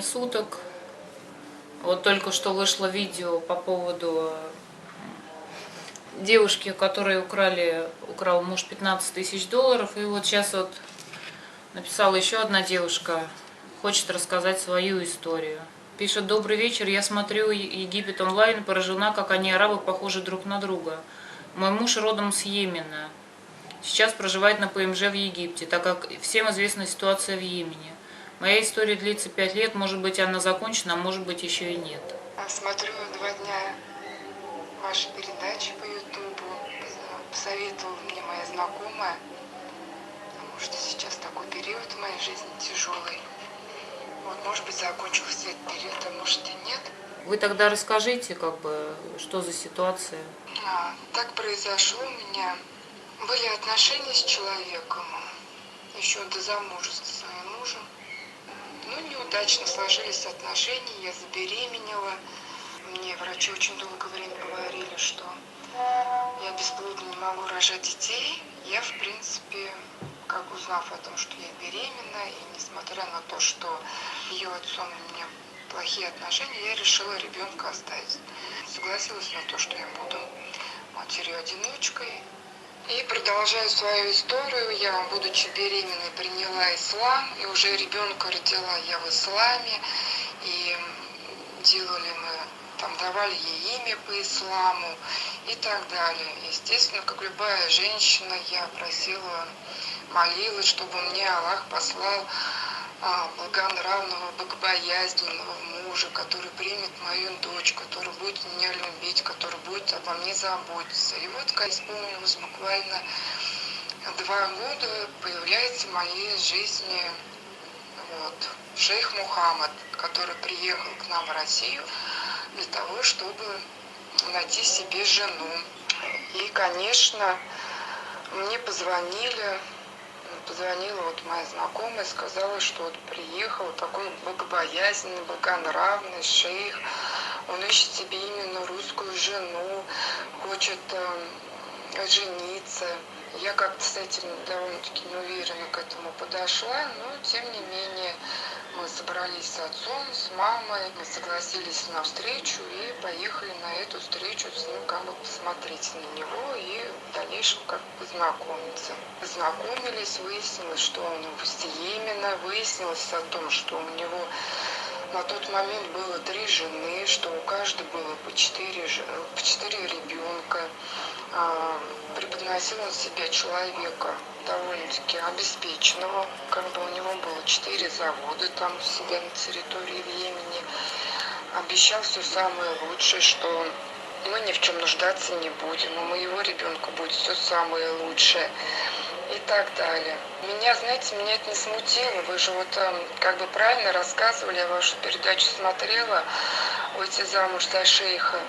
суток. Вот только что вышло видео по поводу девушки, которой украл муж 15 тысяч долларов. И вот сейчас вот написала еще одна девушка, хочет рассказать свою историю. Пишет: добрый вечер, я смотрю Египет онлайн, поражена, как они, арабы, похожи друг на друга. Мой муж родом с Йемена. Сейчас проживает на ПМЖ в Египте, так как всем известна ситуация в Йемене. Моя история длится 5 лет, может быть она закончена, а может быть еще и нет. Смотрю 2 дня ваши передачи по Ютубу, посоветовала мне моя знакомая, потому что сейчас такой период в моей жизни тяжелый. Вот, может быть, закончился этот период, а может и нет. Вы тогда расскажите, что за ситуация? Так произошло у меня. Были отношения с человеком еще до замужества с своим мужем. Неудачно сложились отношения, я забеременела. Мне врачи очень долгое время говорили, что я бесплодно не могу рожать детей. Я, в принципе, как узнав о том, что я беременна, и несмотря на то, что ее отцом у меня плохие отношения, я решила ребенка оставить. Согласилась на то, что я буду матерью-одиночкой. И продолжаю свою историю. Я, будучи беременной, приняла ислам, и уже ребенка родила я в исламе. И делали мы, давали ей имя по исламу и так далее. Естественно, как любая женщина, я просила, молилась, чтобы мне Аллах послал благонравного, богобоязненного мужа, который примет мою дочь, который будет меня любить, который будет обо мне заботиться. И вот, когда исполнилось буквально 2 года, появляется в моей жизни шейх Мухаммад, который приехал к нам в Россию для того, чтобы найти себе жену. И, конечно, мне позвонила моя знакомая, сказала, что приехал такой богобоязненный, богонравный шейх. Он ищет себе именно русскую жену, хочет жениться. Я как-то с этим довольно-таки неуверенно к этому подошла, но тем не менее мы собрались с отцом, с мамой, мы согласились на встречу и поехали на эту встречу с ним посмотреть на него и в дальнейшем познакомиться. Познакомились, выяснилось, что он из Йемена, выяснилось о том, что у него на тот момент было 3 жены, что у каждой было по 4 ребенка. Преподносил он себя человека довольно-таки обеспеченного, у него было 4 завода там у себя на территории в Йемене. Обещал все самое лучшее, что мы ни в чем нуждаться не будем, у моего ребенка будет все самое лучшее и так далее. Меня это не смутило. Вы же правильно рассказывали, я вашу передачу смотрела, выйти замуж за шейха.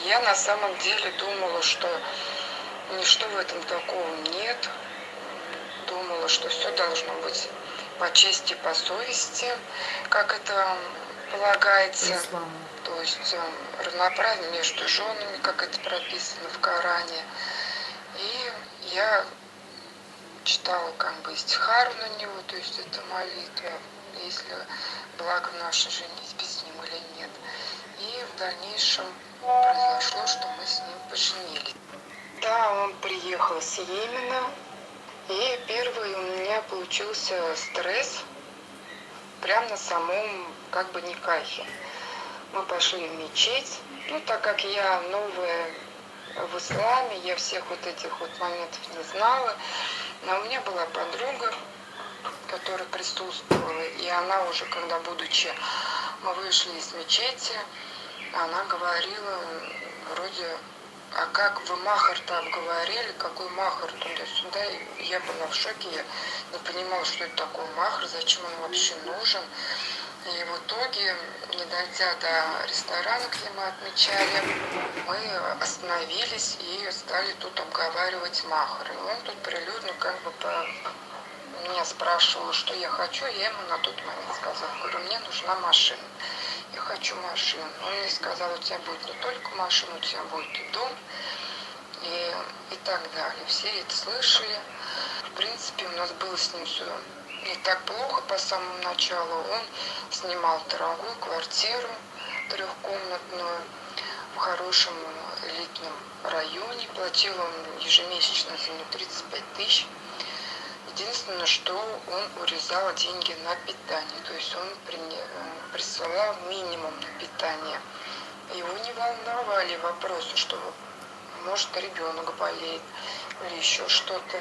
Я на самом деле думала, что ничто в этом такого нет. Думала, что все должно быть по чести, по совести, как это полагается. То есть равноправие между женами, как это прописано в Коране. И я читала истихару на него, то есть это молитва, если благо наша женить без ним или нет. И в дальнейшем произошло, что мы с ним поженились. Да, он приехал с Йемена, и первый у меня получился стресс прямо на самом никахе. Мы пошли в мечеть, так как я новая в исламе, я всех этих моментов не знала. Но у меня была подруга, которая присутствовала, и она уже, мы вышли из мечети, она говорила вроде: а как вы махар-то обговорили, какой махар туда-сюда. И я была в шоке, я не понимала, что это такое махар, зачем он вообще нужен. И в итоге, не дойдя до ресторана, где мы отмечали, мы остановились и стали тут обговаривать махар. И он тут прилюдно меня спрашивал, что я хочу, я ему на тот момент сказала, говорю, мне нужна машина. Я хочу машину. Он мне сказал, у тебя будет не только машина, у тебя будет и дом, и так далее. Все это слышали. В принципе, у нас было с ним все не так плохо по самому началу. Он снимал дорогую квартиру трехкомнатную в хорошем элитном районе. Платил он ежемесячно за нее 35 тысяч. Единственное, что он урезал деньги на питание. То есть он присылал минимум на питание. Его не волновали вопросы, что может ребенок болеет или еще что-то.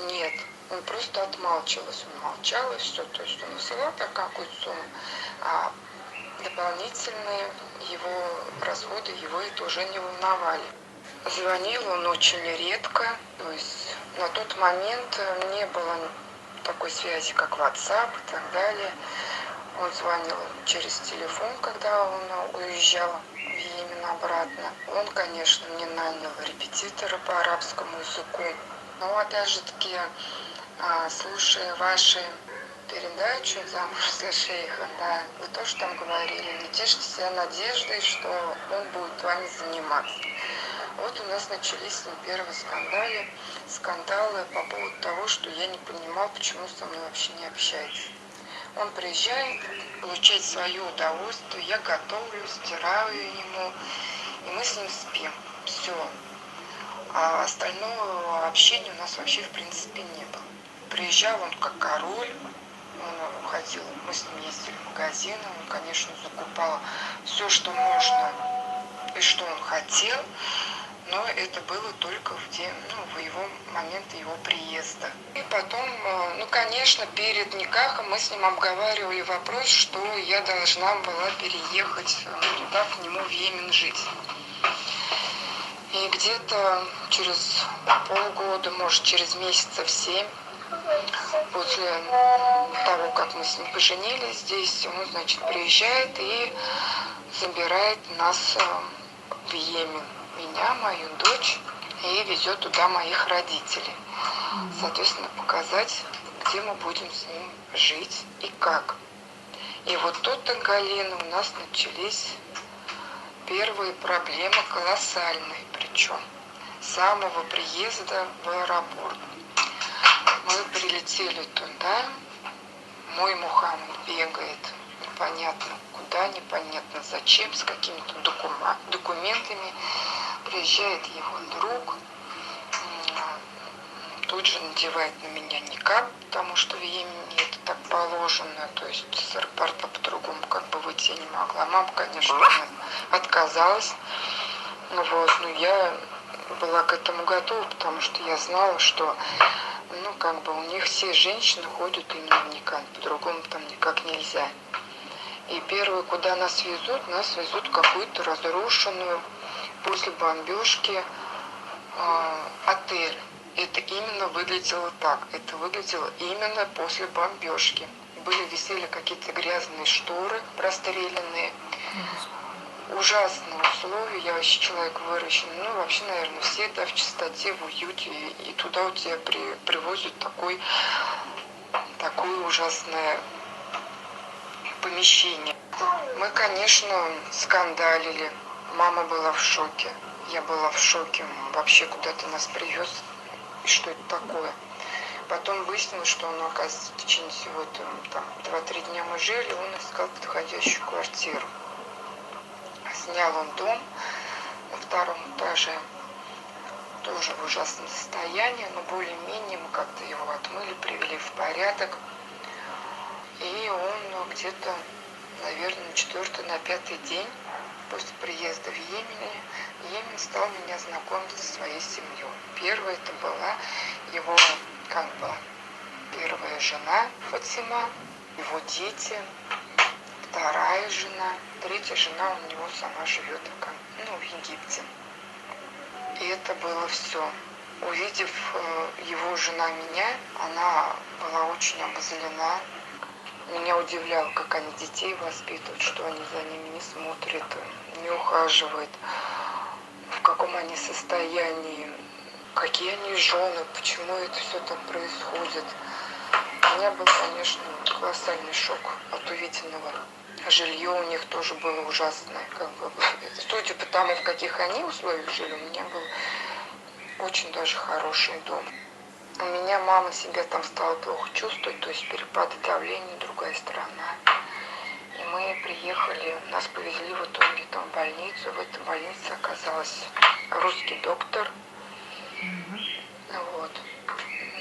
Нет, он просто отмалчивался. Он молчал и все. То есть он высылал так какую-то сумму, а дополнительные его расходы его это уже не волновали. Звонил он очень редко. То есть на тот момент не было такой связи, как WhatsApp и так далее. Он звонил через телефон, когда он уезжал в Йемен обратно. Он, конечно, не нанял репетитора по арабскому языку. Но опять же таки, слушая ваши передачу «Замуж за шейха», да, вы тоже там говорили, не тешьте себя надеждой, что он будет вами заниматься. Вот у нас начались с ним первые скандалы по поводу того, что я не понимал, почему со мной вообще не общается. Он приезжает получать свое удовольствие, я готовлю, стираю ему, и мы с ним спим. Все. А остального общения у нас вообще в принципе не было. Приезжал он как король, он уходил, мы с ним ездили в магазин, он, конечно, закупал все, что можно и что он хотел, но это было только в его момент его приезда. И потом, конечно, перед никахом мы с ним обговаривали вопрос, что я должна была переехать туда, к нему в Йемен жить. И где-то через полгода, может, через месяцев 7, после того, как мы с ним поженились здесь, он, значит, приезжает и забирает нас в Йемен. Меня, мою дочь, и везет туда моих родителей. Соответственно, показать, где мы будем с ним жить и как. И вот тут-то, Галина, у нас начались первые проблемы, колоссальные причем, с самого приезда в аэропорт. Мы прилетели туда, мой Мухаммад бегает непонятно куда, непонятно зачем, с какими-то документами. Приезжает его друг, тут же надевает на меня никаб, потому что в Йемене это так положено, то есть с аэропорта по-другому как бы выйти я не могла. Мама, конечно, отказалась, но я была к этому готова, потому что я знала, что у них все женщины ходят именно в никаб, по-другому там никак нельзя. И первое, куда нас везут в какую-то разрушенную после бомбежки отель. Это именно выглядело так. Это выглядело именно после бомбежки. Висели какие-то грязные шторы простреленные. Ужасные условия. Я вообще человек выращенный. Вообще, наверное, все в чистоте, в уюте. И туда у тебя привозят такое ужасное помещение. Мы, конечно, скандалили. Мама была в шоке. Я была в шоке. Вообще, куда ты нас привез? И что это такое? Потом выяснилось, что он, оказывается, в течение всего 2-3 дня мы жили, он искал подходящую квартиру. Снял он дом на 2-м этаже, тоже в ужасном состоянии, но более-менее мы как-то его отмыли, привели в порядок. И он где-то, наверное, на 4-й, на 5-й день после приезда в Йемен стал меня знакомить со своей семьей. Первая это была его первая жена Фатима, его дети, вторая жена, третья жена у него сама живет в Египте. И это было все. Увидев его жена меня, она была очень обозлена. Меня удивляло, как они детей воспитывают, что они за ними не смотрят, не ухаживают, в каком они состоянии, какие они жены, почему это все так происходит. У меня был, конечно, колоссальный шок от увиденного. Жилье у них тоже было ужасное. Судя по тому, в каких они условиях жили, у меня был очень даже хороший дом. У меня мама себя там стала плохо чувствовать, то есть перепады давления, другая сторона. И мы приехали, нас повезли в итоге там в больницу. В этой больнице оказалась русский доктор. Вот.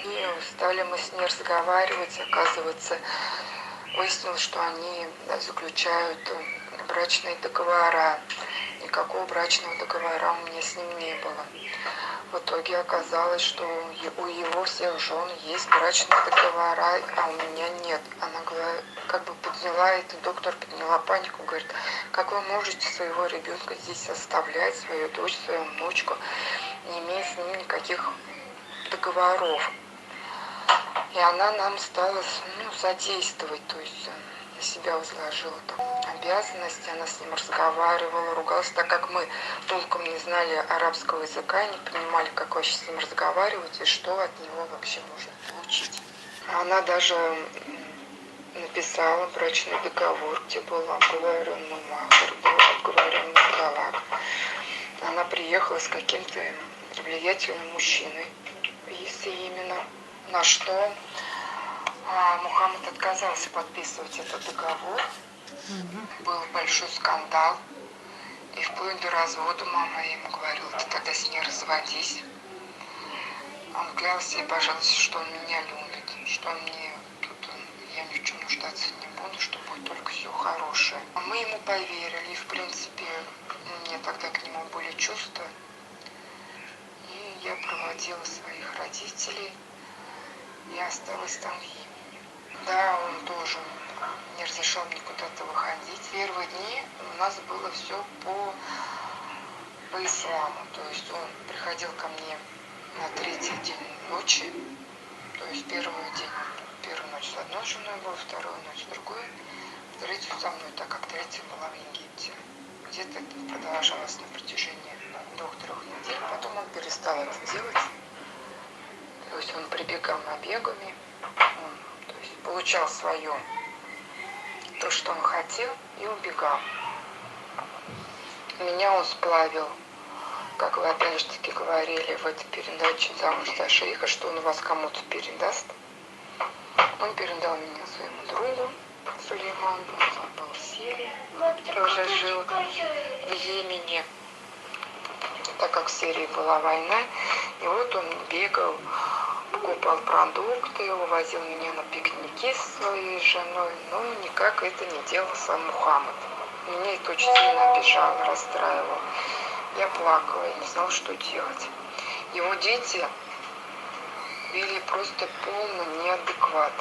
И стали мы с ней разговаривать. Оказывается, выяснилось, что они заключают брачные договора. Никакого брачного договора у меня с ним не было. В итоге оказалось, что у его всех жен есть брачные договора, а у меня нет. Она как бы подняла, этот доктор подняла панику, говорит, как вы можете своего ребенка здесь оставлять, свою дочь, свою внучку, не имея с ним никаких договоров. И она нам стала содействовать, то есть на себя возложила там обязанности, она с ним разговаривала, ругалась, так как мы толком не знали арабского языка, не понимали, как вообще с ним разговаривать и что от него вообще можно получить. Она даже написала брачный договор, где был обговоренный махр, был обговоренный талак. Она приехала с каким-то влиятельным мужчиной из Йемена, на что Мухаммад отказался подписывать этот договор. Был большой скандал. И вплоть до развода мама ему говорила, ты тогда с ней разводись. Он клялся и божился, что он меня любит, что он мне тут, я ни в чем нуждаться не буду, что будет только все хорошее. А мы ему поверили, и в принципе у меня тогда к нему были чувства. И я проводила своих родителей и осталась там в Йемене. Да, он тоже не разрешал мне куда-то выходить. Первые дни у нас было все по исламу. То есть он приходил ко мне на третий день ночи. То есть первую ночь с одной женой был, вторую ночь с другой, третью со мной, так как третья была в Египте. Где-то это продолжалось на протяжении 2-3 недель. Потом он перестал это делать. То есть он прибегал набегами. То есть получал свое, то, что он хотел, и убегал. Меня он сплавил, как вы опять же таки говорили в этой передаче «Замуж за шейха», что он вас кому-то передаст. Он передал меня своему другу Сулейману, он был в Сирии, тоже жил в Йемене, так как в Сирии была война. И вот он бегал, покупал продукты, увозил меня на пикники со своей женой, но никак это не делал сам Мухаммад. Меня это очень сильно обижало, расстраивало. Я плакала, я не знала, что делать. Его дети вели просто полный неадекват.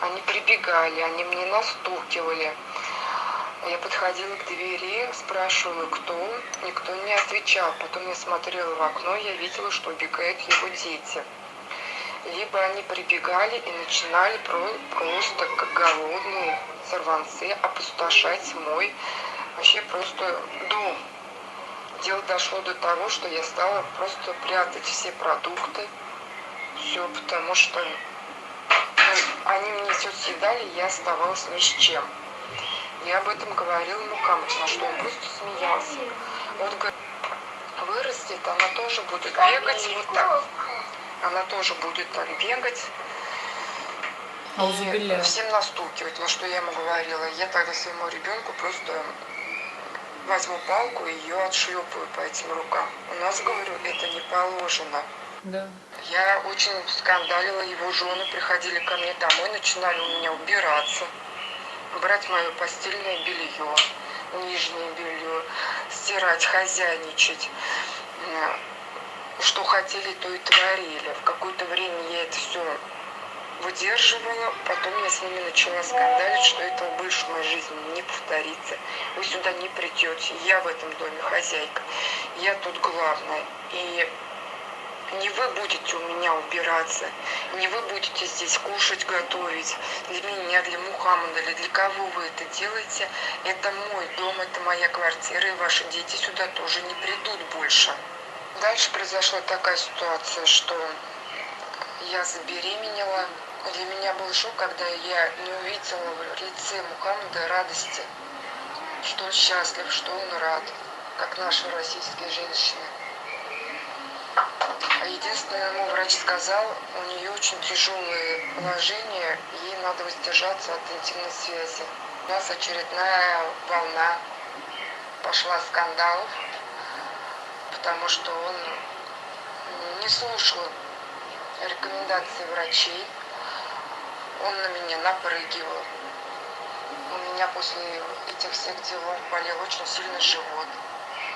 Они прибегали, они мне настукивали. Я подходила к двери, спрашивала, кто. Никто не отвечал. Потом я смотрела в окно, я видела, что убегают его дети. Либо они прибегали и начинали просто как голодные сорванцы опустошать мой вообще просто дом. Дело дошло до того, что я стала просто прятать все продукты. Все, потому что они мне все съедали, и я оставалась ни с чем. Я об этом говорила Мухаммаду, на что он просто смеялся. Он говорит, вырастет, она тоже будет бегать вот так. Она тоже будет так бегать и всем настукивать. На что я ему говорила, я тогда своему ребенку просто возьму палку и ее отшлепаю по этим рукам. У нас, говорю, это не положено. Да. Я очень скандалила, его жены приходили ко мне домой, начинали у меня убираться, брать мое постельное белье, нижнее белье, стирать, хозяйничать. Что хотели, то и творили. В какое-то время я это все выдерживала, потом я с ними начала скандалить, что этого больше в моей жизни не повторится. Вы сюда не придете, я в этом доме хозяйка, я тут главная. И не вы будете у меня убираться, не вы будете здесь кушать, готовить для меня, для Мухаммада, или для кого вы это делаете. Это мой дом, это моя квартира, и ваши дети сюда тоже не придут больше. Дальше произошла такая ситуация, что я забеременела. Для меня был шок, когда я не увидела в лице Мухаммада радости, что он счастлив, что он рад, как наши российские женщины. Единственное, ему врач сказал, у нее очень тяжелое положение, ей надо воздержаться от интимной связи. У нас очередная волна пошла скандалов, потому что он не слушал рекомендации врачей, он на меня напрыгивал. У меня после этих всех делов болел очень сильно живот.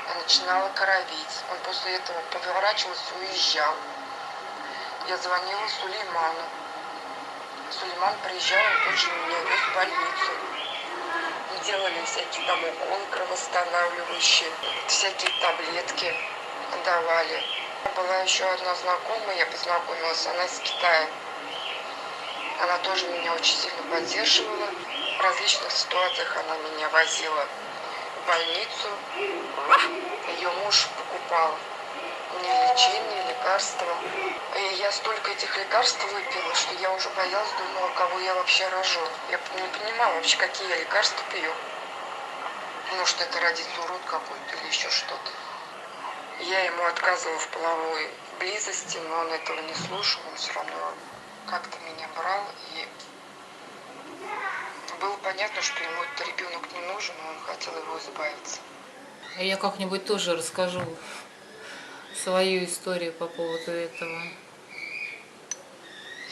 Я начинала кровить. Он после этого поворачивался, уезжал. Я звонила Сулейману. Сулейман приезжал, он тут же меня вез в больницу. Мы делали всякие там уколы кровоостанавливающие, всякие таблетки давали. Была еще одна знакомая, я познакомилась, она из Китая. Она тоже меня очень сильно поддерживала. В различных ситуациях она меня возила в больницу. Ее муж покупал мне лечение, лекарства. И я столько этих лекарств выпила, что я уже боялась, думала, кого я вообще рожу. Я не понимала вообще, какие я лекарства пью. Может, это родится урод какой-то или еще что-то. Я ему отказывала в половой близости, но он этого не слушал, он все равно как-то меня брал. И было понятно, что ему этот ребенок не нужен, и он хотел его избавиться. Я как-нибудь тоже расскажу свою историю по поводу этого.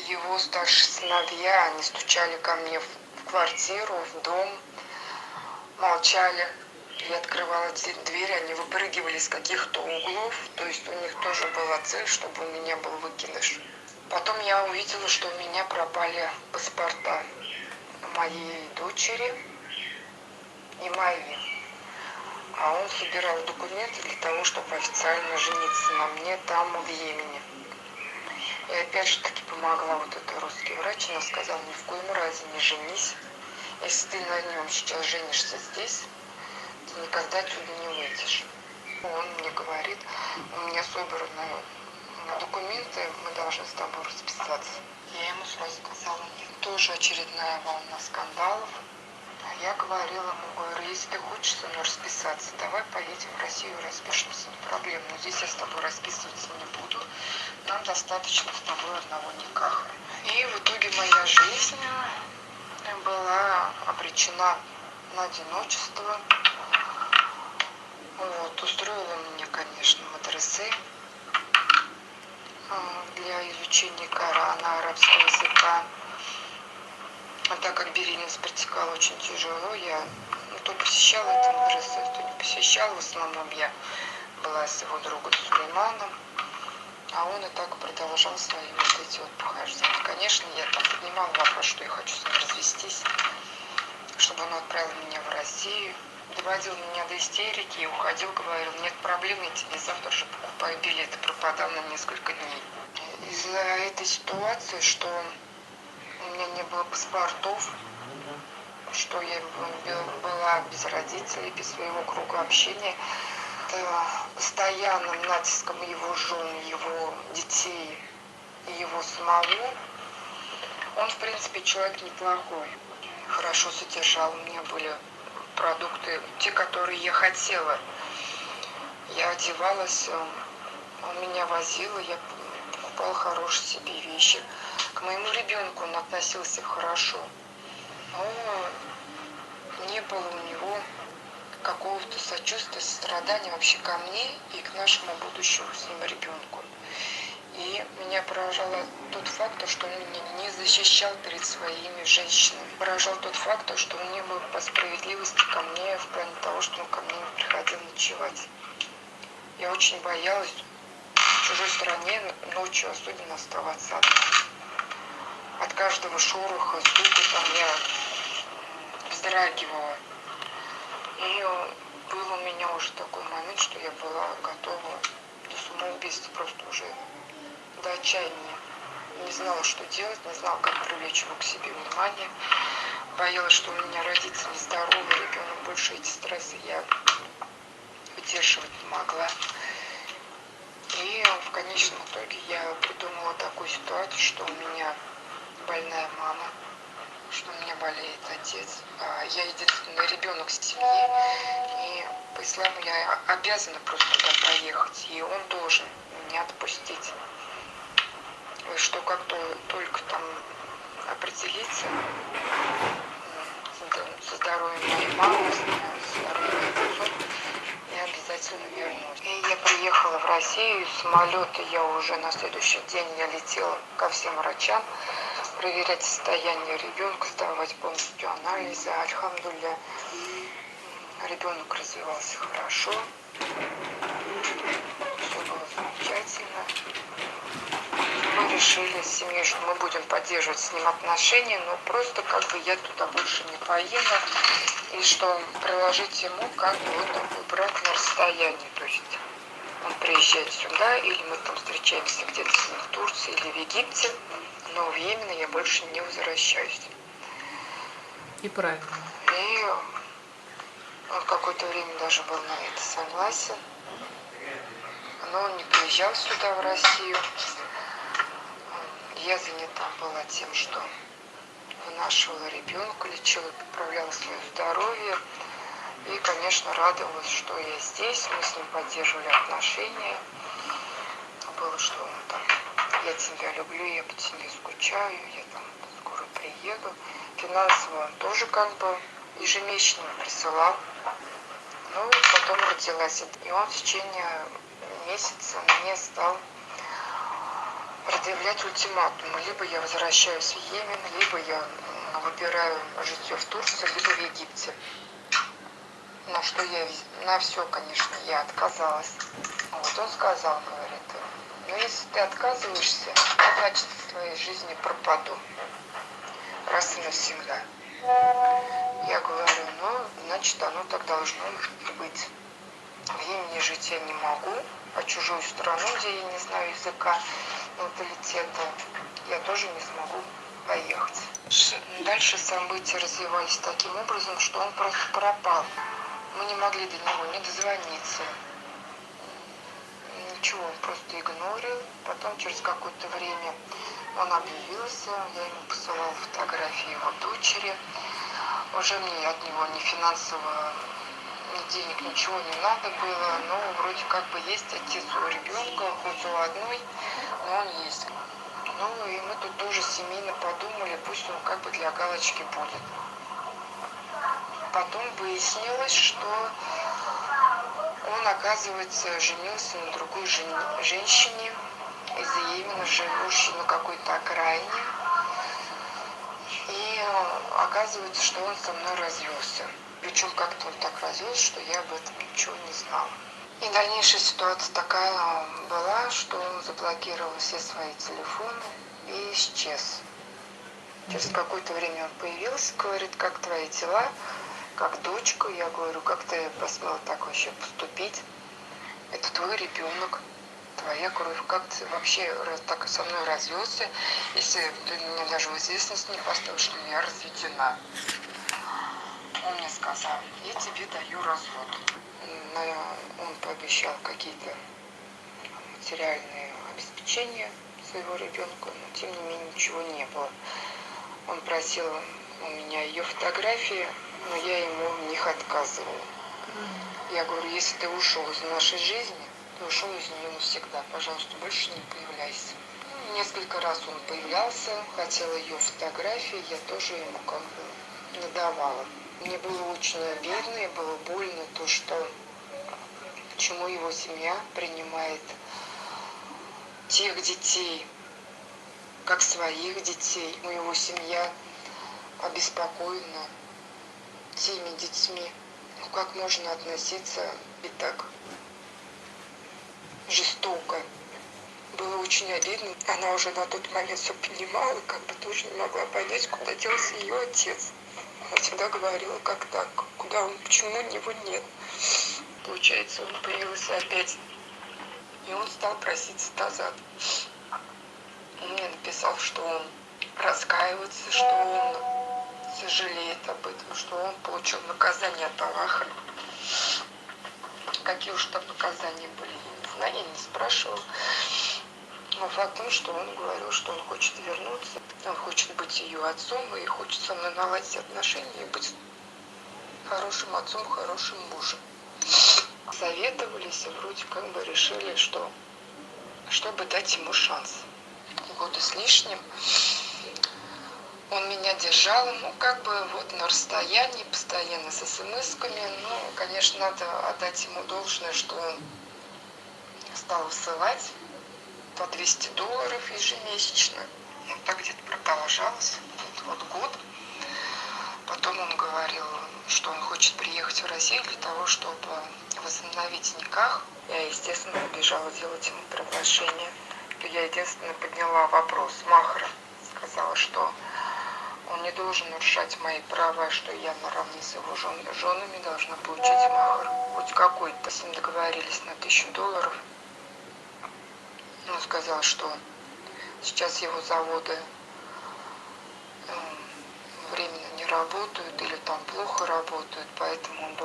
Его старшие сыновья, они стучали ко мне в квартиру, в дом, молчали. Я открывала дверь, они выпрыгивали из каких-то углов, то есть у них тоже была цель, чтобы у меня был выкидыш. Потом я увидела, что у меня пропали паспорта моей дочери и мои. А он собирал документы для того, чтобы официально жениться на мне там, в Йемене. И опять же таки помогла вот эта русский врач, она сказала, ни в коем разе не женись. Если ты на нем сейчас женишься здесь, ты никогда отсюда не выйдешь. Он мне говорит, у меня собраны документы, мы должны с тобой расписаться. Я ему сразу сказала, нет. Тоже очередная волна скандалов. А я говорила ему, говорю, если ты хочешь со мной расписаться, давай поедем в Россию и распишемся, не проблема. Но здесь я с тобой расписываться не буду. Нам достаточно с тобой одного никаха. И в итоге моя жизнь была обречена на одиночество. Вот, устроила мне, конечно, мадресе для изучения Корана, арабского языка. А так как беременность протекала очень тяжело, я то посещала это мадресе, то не посещала. В основном я была с его другом Сулейманом, а он и так продолжал свои вот эти вот похождения. Конечно, я там поднимала вопрос, что я хочу с ним развестись, чтобы он отправил меня в Россию. Доводил меня до истерики и уходил, говорил, нет проблем, я тебе завтра же покупаю билеты, пропадал на несколько дней. Из-за этой ситуации, что у меня не было паспортов, что я была без родителей, без своего круга общения, постоянным натиском его жен, его детей и его самого, он, в принципе, человек неплохой, хорошо содержал, у меня были продукты, те, которые я хотела. Я одевалась, он меня возил, я покупала хорошие себе вещи. К моему ребенку он относился хорошо, но не было у него какого-то сочувствия, сострадания вообще ко мне и к нашему будущему с ним ребенку. И меня поражал тот факт, что он меня не защищал перед своими женщинами. Поражал тот факт, что он не был по справедливости ко мне в плане того, что он ко мне не приходил ночевать. Я очень боялась в чужой стране ночью особенно оставаться одна. От каждого шороха, звука там я вздрагивала. И был у меня уже такой момент, что я была готова до самоубийства, просто уже до отчаяния. Не знала, что делать, не знала, как привлечь его к себе внимание. Боялась, что у меня родится нездоровый ребенок. Больше эти стрессы я выдерживать не могла. И в конечном итоге я придумала такую ситуацию, что у меня больная мама, что у меня болеет отец. Я единственный ребенок в семье. И по исламу я обязана просто туда поехать. И он должен меня отпустить. что как только там определиться со здоровьем моей мамы, со здоровьем моих отцов, я обязательно вернусь. И я приехала в Россию, из самолета я уже на следующий день я летела ко всем врачам, проверять состояние ребенка, сдавать полностью анализы. Альхамдулилля, ребенок развивался хорошо, все было замечательно. Мы решили с семьей, что мы будем поддерживать с ним отношения, но просто как бы я туда больше не поеду, и что приложить ему как бы вот такой брак на расстоянии, то есть он приезжает сюда, или мы там встречаемся где-то с ним в Турции или в Египте, но в Йемен я больше не возвращаюсь. И правильно. И он какое-то время даже был на это согласен, но он не приезжал сюда, в Россию. Я занята была тем, что вынашивала ребенка, лечила, поправляла свое здоровье. И, конечно, радовалась, что я здесь, мы с ним поддерживали отношения. Было, что он там, я тебя люблю, я по тебе скучаю, я там скоро приеду. Финансово он тоже как бы ежемесячно присылал. Ну, потом родилась. И он в течение месяца мне стал предъявлять ультиматумы. Либо я возвращаюсь в Йемен, либо я выбираю житье в Турции, либо в Египте. На что я на все, конечно, я отказалась. Вот он сказал, говорит, ну если ты отказываешься, то значит в твоей жизни пропаду. Раз и навсегда. Я говорю, ну, значит, оно так должно быть. В Йемене жить я не могу, а чужую страну, где я не знаю языка, менталитета, я тоже не смогу поехать. Дальше события развивались таким образом, что он просто пропал. Мы не могли до него не дозвониться. Ничего, он просто игнорил. Потом через какое-то время он объявился, я ему посылала фотографии его дочери. Уже мне от него ни финансово, ни денег, ничего не надо было. Но вроде как бы есть отец у ребенка, хоть у одной, но он есть. Ну и мы тут тоже семейно подумали, пусть он как бы для галочки будет. Потом выяснилось, что он, оказывается, женился на другой женщине из Йемена, живущей на какой-то окраине. И оказывается, что он со мной развелся. Причем как-то он так развелся, что я об этом ничего не знала. И дальнейшая ситуация такая была, что он заблокировал все свои телефоны и исчез. Через какое-то время он появился, говорит, как твои дела, как дочка. Я говорю, как ты посмела так вообще поступить? Это твой ребенок, твоя кровь. Как ты вообще так со мной развелся, если ты меня даже в известность не поставил, что я разведена? Он мне сказал, я тебе даю развод. Он пообещал какие-то материальные обеспечения своего ребенка, но тем не менее ничего не было. Он просил у меня ее фотографии, но я ему в них отказывала. Я говорю, если ты ушел из нашей жизни, ты ушел из нее навсегда. Пожалуйста, больше не появляйся. Несколько раз он появлялся, хотел ее фотографии, я тоже ему как бы не давала. Мне было очень обидно и было больно то, что почему его семья принимает тех детей как своих детей. У его семья обеспокоена теми детьми. Ну как можно относиться и так жестоко? Было очень обидно. Она уже на тот момент все понимала, как бы тоже не могла понять, куда делся ее отец. Она всегда говорила, как так, куда он, почему его нет. Получается, он появился опять, и он стал проситься назад. Он мне написал, что он раскаивается, что он сожалеет об этом, что он получил наказание от Аллаха. Какие уж там наказания были, я не знаю, я не спрашивала. Но факт в том, что он говорил, что он хочет вернуться, он хочет быть ее отцом и хочет со мной наладить отношения и быть хорошим отцом, хорошим мужем. Советовались и вроде как бы решили, что чтобы дать ему шанс. года с лишним. Он меня держал, ну, как бы вот на расстоянии, постоянно с смс-ками. Ну, конечно, надо отдать ему должное, что он стал высылать по $200 ежемесячно. Ну, так где-то продолжалось вот год. Потом он говорил, что он хочет приехать в Россию для того, чтобы возобновить никах. Я, естественно, побежала делать ему приглашение. Я единственное подняла вопрос махра. Сказала, что он не должен нарушать мои права, что я наравне с его женами должна получать махр. Хоть какой-то. С ним договорились на $1000. Он сказал, что сейчас его заводы временно не работают или там плохо работают, поэтому он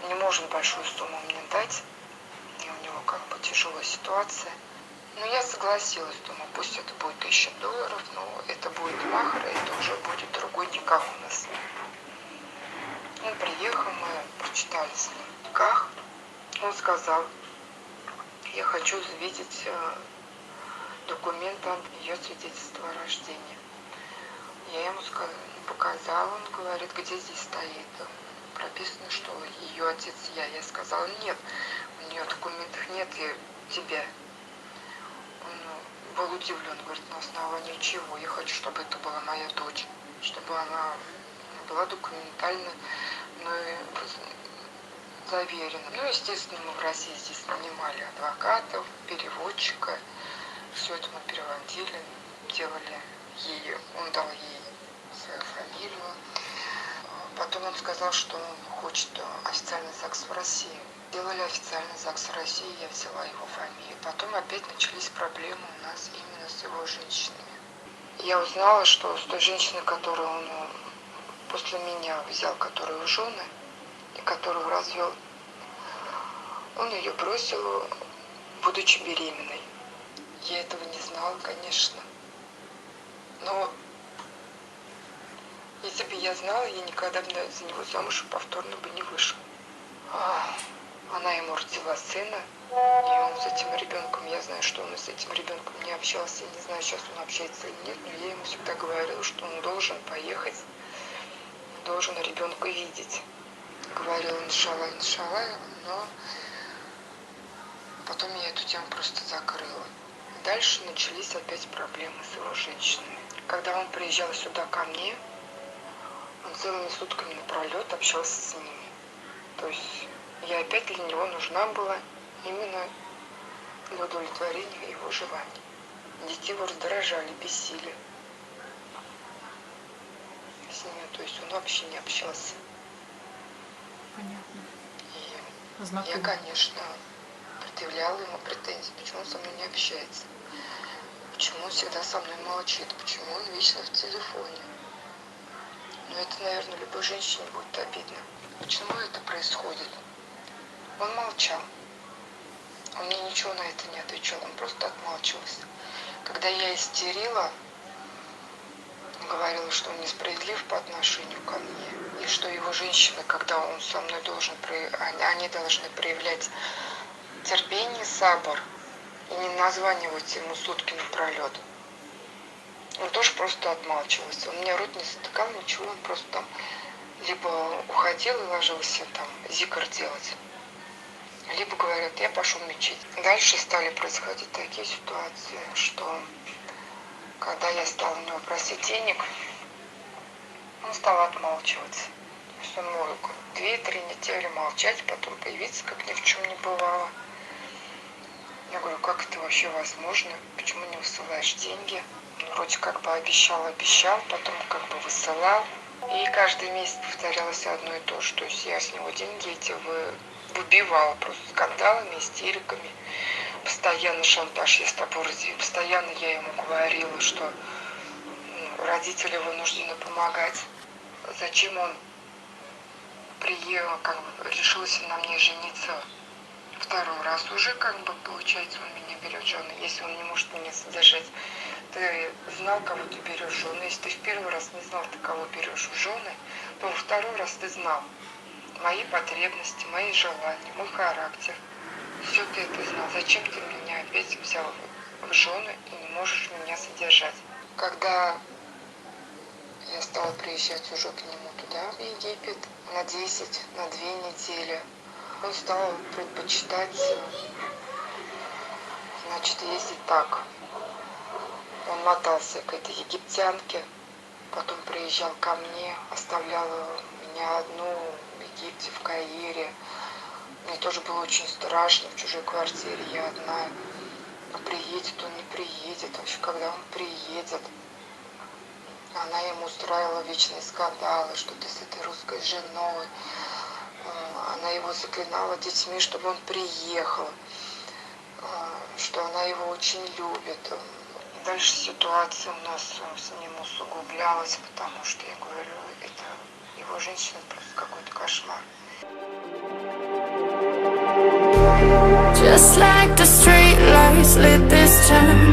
не может большую сумму мне дать. И у него как бы тяжелая ситуация. Но я согласилась, думаю, пусть это будет $1000, но это будет махр, и это уже будет другой никах у нас. Он приехал, мы прочитали с ним никах. Он сказал, я хочу увидеть документы от ее свидетельства о рождении. Я ему показала, он говорит, где здесь стоит. Прописано, что ее отец я. Я сказала, нет, у нее документов нет, и тебя. Он был удивлен, говорит, на основании чего? Я хочу, чтобы это была моя дочь, чтобы она была документально мной заверена. Ну, естественно, мы в России здесь нанимали адвокатов, переводчика. Все это мы переводили, делали ей, он дал ей свою фамилию. Потом он сказал, что он хочет официальный ЗАГС в России. Делали официальный ЗАГС в России, я взяла его фамилию. Потом опять начались проблемы у нас именно с его женщинами. Я узнала, что с той женщиной, которую он после меня взял, которую в жены, и которую развел, он ее бросил, будучи беременной. Я этого не знала, конечно. Но если бы я знала, я никогда бы за него замуж повторно бы не вышла. Она ему родила сына, и он с этим ребенком, я знаю, что он с этим ребенком не общался, я не знаю, сейчас он общается или нет, но я ему всегда говорила, что он должен поехать, должен ребенка видеть. Говорила иншалла, иншалла, но потом я эту тему просто закрыла. Дальше начались опять проблемы с его женщинами. Когда он приезжал сюда ко мне, он целыми сутками напролет общался с ними. То есть я опять для него нужна была именно для удовлетворения его желаний. Дети его раздражали, бесили с ними. То есть он вообще не общался. Понятно. И Знакомо. я, конечно, предъявляла ему претензии, почему он со мной не общается. Почему он всегда со мной молчит, почему он вечно в телефоне. Но это, наверное, любой женщине будет обидно. Почему это происходит? Он молчал. Он мне ничего на это не отвечал, он просто отмалчивался. Когда я истерила, говорила, что он несправедлив по отношению ко мне, и что его женщины, когда он со мной они должны проявлять терпение, сабр, и не названивать ему сутки напролет. Он тоже просто отмалчивался. Он мне рот не затыкал, ничего, он просто там либо уходил и ложился там зикр делать, либо говорят, я пошел в мечеть. Дальше стали происходить такие ситуации, что когда я стала у него просить денег, он стал отмалчиваться. То есть он мог 2-3 недели молчать, потом появиться, как ни в чем не бывало. Я говорю, как это вообще возможно? Почему не высылаешь деньги? Он вроде как бы обещал, потом как бы высылал. И каждый месяц повторялось одно и то же. То есть я с него деньги эти выбивала просто скандалами, истериками. Постоянно шантаж, я с тобой развею. Постоянно я ему говорила, что родители вынуждены помогать. Зачем он приехал, как бы решился на мне жениться второй раз уже, как бы, получается, он меня берет в жены. Если он не может меня содержать, ты знал, кого ты берешь в жены. Если ты в первый раз не знал, ты кого берешь в жены, то во второй раз ты знал мои потребности, мои желания, мой характер. Все ты это знал. Зачем ты меня опять взял в жены и не можешь меня содержать. Когда я стала приезжать уже к нему туда, в Египет, на 10, на 2 недели, он стал предпочитать, значит, ездить так. Он мотался к этой египтянке, потом приезжал ко мне, оставлял меня одну в Египте, в Каире. Мне тоже было очень страшно, в чужой квартире я одна. А приедет он, не приедет, вообще, когда он приедет. Она ему устраивала вечные скандалы, что ты с этой русской женой. Она его заклинала детьми, чтобы он приехал, что она его очень любит. Дальше ситуация у нас с ним усугублялась, потому что, я говорю, это его женщина просто какой-то кошмар. Just like the street lights lit this town,